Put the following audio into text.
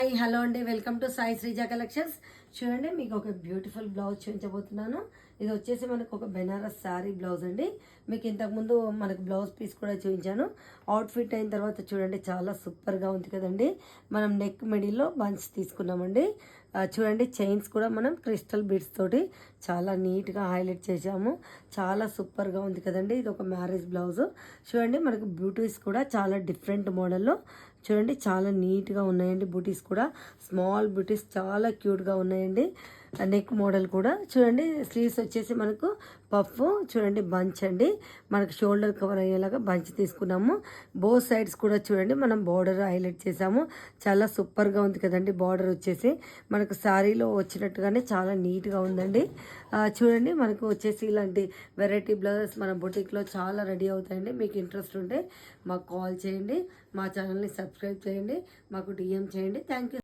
Hi hello అండి, welcome to Sai Sreeja collections. చూడండి, మీకు ఒక బ్యూటిఫుల్ బ్లౌజ్ చూపించబోతున్నాను. ఇది వచ్చేసి మనకు ఒక బెనారస్ శారీ బ్లౌజ్ అండి. మీకు ఇంతకుముందు మనకు బ్లౌజ్ పీస్ కూడా చూపించాను. అవుట్ఫిట్ అయిన తర్వాత చూడండి, చాలా సూపర్గా ఉంది కదండి. మనం నెక్ మిడిల్లో బంచ్ తీసుకున్నామండి. చూడండి, చైన్స్ కూడా మనం క్రిస్టల్ బీడ్స్ తోటి చాలా నీట్గా హైలైట్ చేసాము. చాలా సూపర్గా ఉంది కదండి. ఇది ఒక మ్యారేజ్ బ్లౌజ్. చూడండి, మనకు బ్యూటీస్ కూడా చాలా డిఫరెంట్ మోడల్లో చూడండి, చాలా నీట్గా ఉన్నాయండి. బూటీస్ కూడా స్మాల్ బూటీస్ చాలా క్యూట్గా ఉన్నాయండి. నెక్ మోడల్ కూడా చూడండి, స్లీవ్స్ వచ్చేసి మనకు పఫ్ చూడండి, బంచ్ అండి. మనకు షోల్డర్ కవర్ అయ్యేలాగా బంచ్ తీసుకున్నాము. బోత్ సైడ్స్ కూడా చూడండి, మనం బార్డర్ హైలైట్ చేసాము. చాలా సూపర్గా ఉంది కదండి. బార్డర్ వచ్చేసి మనకు శారీలో వచ్చినట్టుగానే చాలా నీట్గా ఉందండి. చూడండి, మనకు వచ్చేసి ఇలాంటి వెరైటీ బ్లౌజెస్ మన బొటిక్లో చాలా రెడీ అవుతాయండి. మీకు ఇంట్రెస్ట్ ఉంటే మాకు కాల్ చేయండి, మా ఛానల్ని సబ్స్క్రైబ్ చేయండి, మాకు డిఎం చేయండి. Thank you.